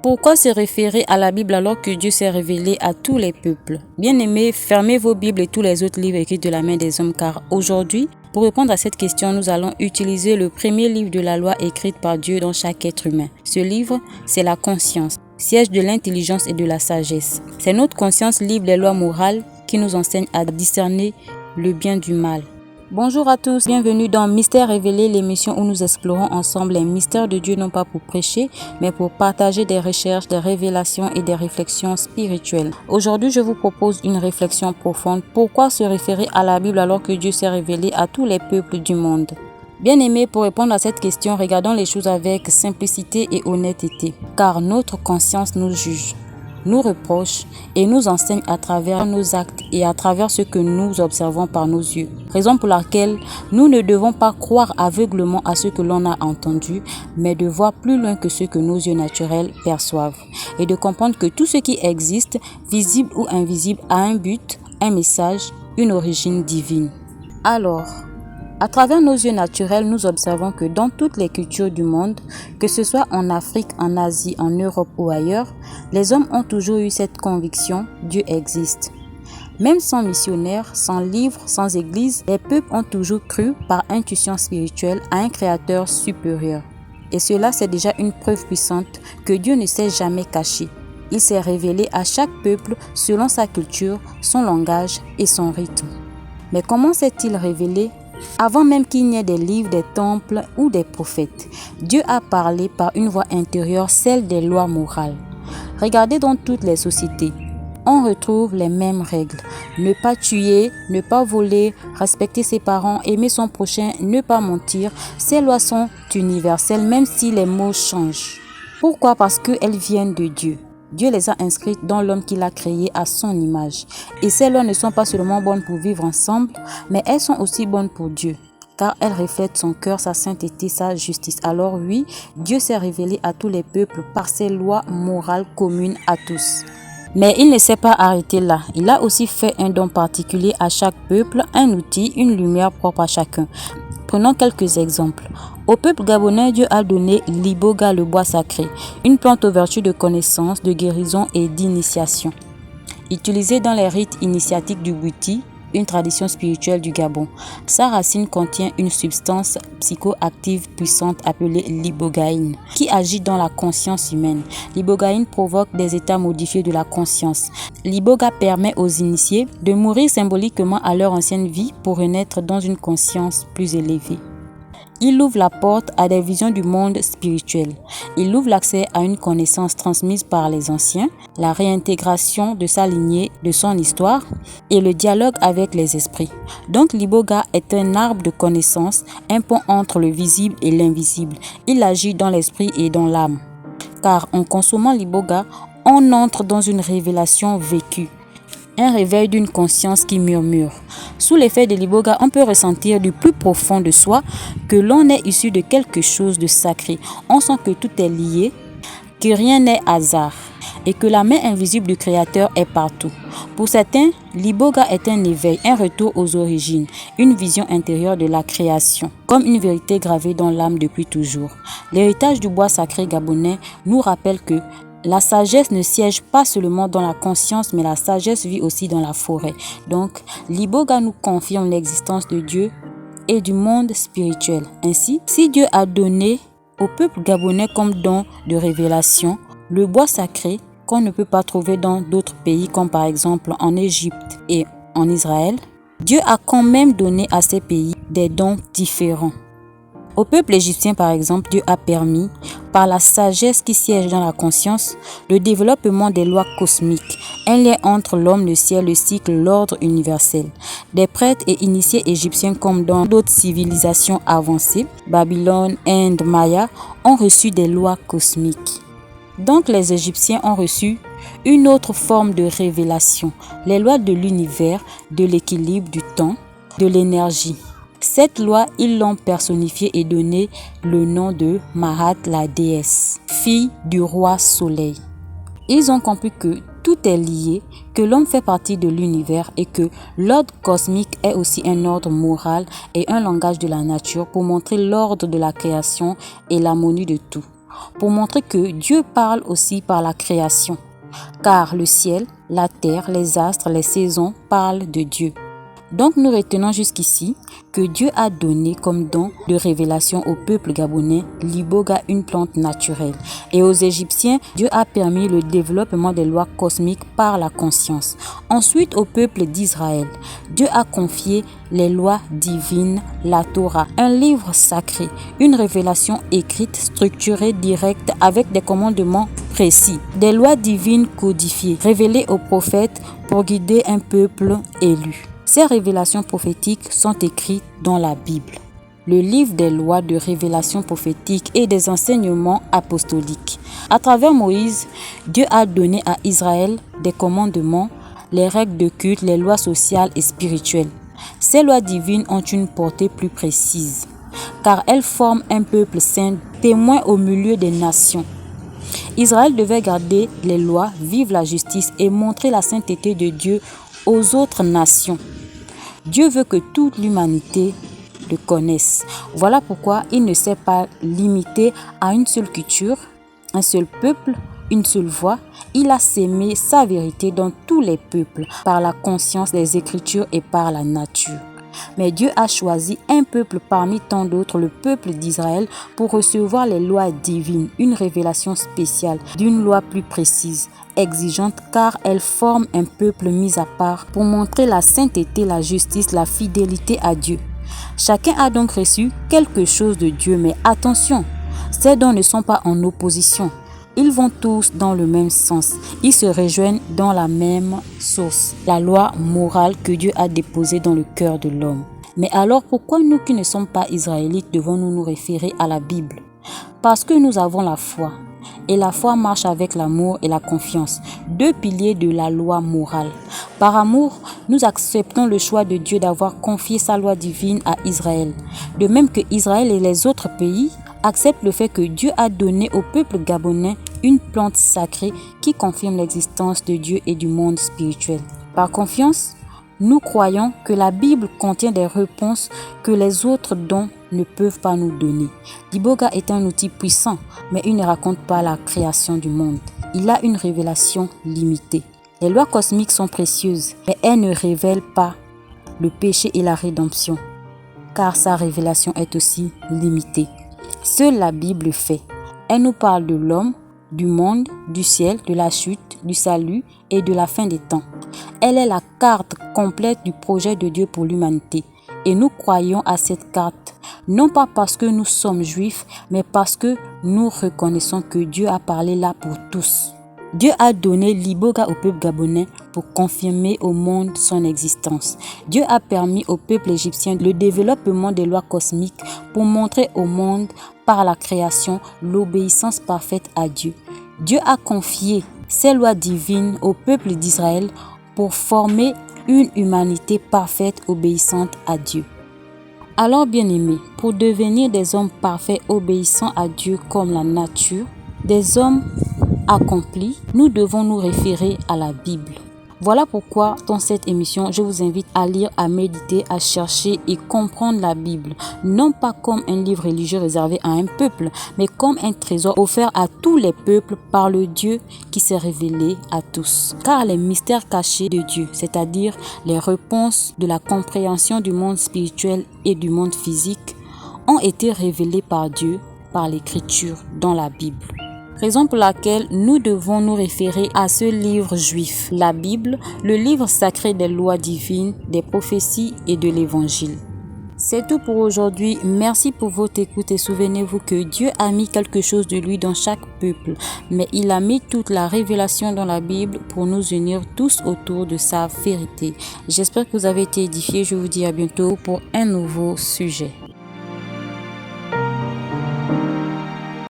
Pourquoi se référer à la Bible alors que Dieu s'est révélé à tous les peuples? Bien-aimés, fermez vos Bibles et tous les autres livres écrits de la main des hommes, car aujourd'hui, pour répondre à cette question, nous allons utiliser le premier livre de la loi écrite par Dieu dans chaque être humain. Ce livre, c'est la conscience, siège de l'intelligence et de la sagesse. C'est notre conscience libre des lois morales qui nous enseigne à discerner le bien du mal. Bonjour à tous, bienvenue dans Mystère révélé, l'émission où nous explorons ensemble les mystères de Dieu, non pas pour prêcher, mais pour partager des recherches, des révélations et des réflexions spirituelles. Aujourd'hui, je vous propose une réflexion profonde. Pourquoi se référer à la Bible alors que Dieu s'est révélé à tous les peuples du monde? Bien-aimés, pour répondre à cette question, regardons les choses avec simplicité et honnêteté, car notre conscience nous juge, nous reproche et nous enseigne à travers nos actes et à travers ce que nous observons par nos yeux. Raison pour laquelle nous ne devons pas croire aveuglement à ce que l'on a entendu, mais de voir plus loin que ce que nos yeux naturels perçoivent et de comprendre que tout ce qui existe, visible ou invisible, a un but, un message, une origine divine. Alors, à travers nos yeux naturels, nous observons que dans toutes les cultures du monde, que ce soit en Afrique, en Asie, en Europe ou ailleurs, les hommes ont toujours eu cette conviction: Dieu existe. Même sans missionnaires, sans livres, sans église, les peuples ont toujours cru par intuition spirituelle à un créateur supérieur. Et cela, c'est déjà une preuve puissante que Dieu ne s'est jamais caché. Il s'est révélé à chaque peuple selon sa culture, son langage et son rythme. Mais comment s'est-il révélé? Avant même qu'il n'y ait des livres, des temples ou des prophètes, Dieu a parlé par une voix intérieure, celle des lois morales. Regardez dans toutes les sociétés, on retrouve les mêmes règles. Ne pas tuer, ne pas voler, respecter ses parents, aimer son prochain, ne pas mentir. Ces lois sont universelles même si les mots changent. Pourquoi? Parce qu'elles viennent de Dieu. Dieu les a inscrites dans l'homme qu'il a créé à son image. Et ces lois ne sont pas seulement bonnes pour vivre ensemble, mais elles sont aussi bonnes pour Dieu, car elles reflètent son cœur, sa sainteté, sa justice. Alors oui, Dieu s'est révélé à tous les peuples par ses lois morales communes à tous. Mais il ne s'est pas arrêté là. Il a aussi fait un don particulier à chaque peuple, un outil, une lumière propre à chacun. Prenons quelques exemples. Au peuple gabonais, Dieu a donné l'iboga, le bois sacré, une plante aux vertus de connaissance, de guérison et d'initiation. Utilisée dans les rites initiatiques du Bwiti, une tradition spirituelle du Gabon. Sa racine contient une substance psychoactive puissante appelée l'ibogaïne, qui agit dans la conscience humaine. L'ibogaïne provoque des états modifiés de la conscience. L'iboga permet aux initiés de mourir symboliquement à leur ancienne vie pour renaître dans une conscience plus élevée. Il ouvre la porte à des visions du monde spirituel. Il ouvre l'accès à une connaissance transmise par les anciens, la réintégration de sa lignée, de son histoire et le dialogue avec les esprits. Donc l'iboga est un arbre de connaissance, un pont entre le visible et l'invisible. Il agit dans l'esprit et dans l'âme. Car en consommant l'iboga, on entre dans une révélation vécue. Un réveil d'une conscience qui murmure. Sous l'effet de l'iboga, on peut ressentir du plus profond de soi que l'on est issu de quelque chose de sacré. On sent que tout est lié, que rien n'est hasard et que la main invisible du Créateur est partout. Pour certains, l'iboga est un éveil, un retour aux origines, une vision intérieure de la création, comme une vérité gravée dans l'âme depuis toujours. L'héritage du bois sacré gabonais nous rappelle que la sagesse ne siège pas seulement dans la conscience, mais la sagesse vit aussi dans la forêt. Donc, l'iboga nous confirme l'existence de Dieu et du monde spirituel. Ainsi, si Dieu a donné au peuple gabonais comme don de révélation le bois sacré qu'on ne peut pas trouver dans d'autres pays, comme par exemple en Égypte et en Israël, Dieu a quand même donné à ces pays des dons différents. Au peuple égyptien, par exemple, Dieu a permis, par la sagesse qui siège dans la conscience, le développement des lois cosmiques, un lien entre l'homme, le ciel, le cycle, l'ordre universel. Des prêtres et initiés égyptiens, comme dans d'autres civilisations avancées, Babylone, Inde, Maya, ont reçu des lois cosmiques. Donc les Égyptiens ont reçu une autre forme de révélation, les lois de l'univers, de l'équilibre, du temps, de l'énergie. Cette loi, ils l'ont personnifiée et donné le nom de Mahat, la déesse, fille du roi soleil. Ils ont compris que tout est lié, que l'homme fait partie de l'univers et que l'ordre cosmique est aussi un ordre moral et un langage de la nature pour montrer l'ordre de la création et l'harmonie de tout. pour montrer que Dieu parle aussi par la création, car le ciel, la terre, les astres, les saisons parlent de Dieu. Donc nous retenons jusqu'ici que Dieu a donné comme don de révélation au peuple gabonais l'iboga, une plante naturelle. Et aux Égyptiens, Dieu a permis le développement des lois cosmiques par la conscience. Ensuite, au peuple d'Israël, Dieu a confié les lois divines, la Torah, un livre sacré, une révélation écrite, structurée, directe, avec des commandements précis, des lois divines codifiées, révélées aux prophètes pour guider un peuple élu. Ces révélations prophétiques sont écrites dans la Bible, le livre des lois de révélation prophétique et des enseignements apostoliques. À travers Moïse, Dieu a donné à Israël des commandements, les règles de culte, les lois sociales et spirituelles. Ces lois divines ont une portée plus précise, car elles forment un peuple saint, témoin au milieu des nations. Israël devait garder les lois, vivre la justice et montrer la sainteté de Dieu aux autres nations. Dieu veut que toute l'humanité le connaisse. Voilà pourquoi il ne s'est pas limité à une seule culture, un seul peuple, une seule voix. Il a sémé sa vérité dans tous les peuples, par la conscience des Écritures et par la nature. Mais Dieu a choisi un peuple parmi tant d'autres, le peuple d'Israël, pour recevoir les lois divines, une révélation spéciale d'une loi plus précise, exigeante, car elle forme un peuple mis à part pour montrer la sainteté, la justice, la fidélité à Dieu. Chacun a donc reçu quelque chose de Dieu, mais attention, ces dons ne sont pas en opposition. Ils vont tous dans le même sens. Ils se rejoignent dans la même source, la loi morale que Dieu a déposée dans le cœur de l'homme. Mais alors pourquoi nous qui ne sommes pas israélites devons-nous nous référer à la Bible? Parce que nous avons la foi. Et la foi marche avec l'amour et la confiance, deux piliers de la loi morale. Par amour, nous acceptons le choix de Dieu d'avoir confié sa loi divine à Israël. De même que Israël et les autres pays acceptent le fait que Dieu a donné au peuple gabonais une plante sacrée qui confirme l'existence de Dieu et du monde spirituel. Par confiance, nous croyons que la Bible contient des réponses que les autres dons ne peuvent pas nous donner. L'iboga est un outil puissant, mais il ne raconte pas la création du monde. Il a une révélation limitée. Les lois cosmiques sont précieuses, mais elles ne révèlent pas le péché et la rédemption, car sa révélation est aussi limitée. Seule la Bible fait. Elle nous parle de l'homme, du monde, du ciel, de la chute, du salut et de la fin des temps. Elle est la carte complète du projet de Dieu pour l'humanité. Et nous croyons à cette carte, non pas parce que nous sommes juifs, mais parce que nous reconnaissons que Dieu a parlé là pour tous. Dieu a donné l'iboga au peuple gabonais pour confirmer au monde son existence. Dieu a permis au peuple égyptien le développement des lois cosmiques pour montrer au monde par la création l'obéissance parfaite à Dieu. Dieu a confié ces lois divines au peuple d'Israël pour former une humanité parfaite obéissante à Dieu. Alors bien-aimés, pour devenir des hommes parfaits obéissant à Dieu comme la nature, des hommes accomplis, nous devons nous référer à la Bible. Voilà pourquoi dans cette émission, je vous invite à lire, à méditer, à chercher et comprendre la Bible, non pas comme un livre religieux réservé à un peuple, mais comme un trésor offert à tous les peuples par le Dieu qui s'est révélé à tous. Car les mystères cachés de Dieu, c'est-à-dire les réponses de la compréhension du monde spirituel et du monde physique, ont été révélés par Dieu, par l'Écriture dans la Bible. Raison pour laquelle nous devons nous référer à ce livre juif, la Bible, le livre sacré des lois divines, des prophéties et de l'Évangile. C'est tout pour aujourd'hui. Merci pour votre écoute et souvenez-vous que Dieu a mis quelque chose de lui dans chaque peuple, mais il a mis toute la révélation dans la Bible pour nous unir tous autour de sa vérité. J'espère que vous avez été édifiés. Je vous dis à bientôt pour un nouveau sujet.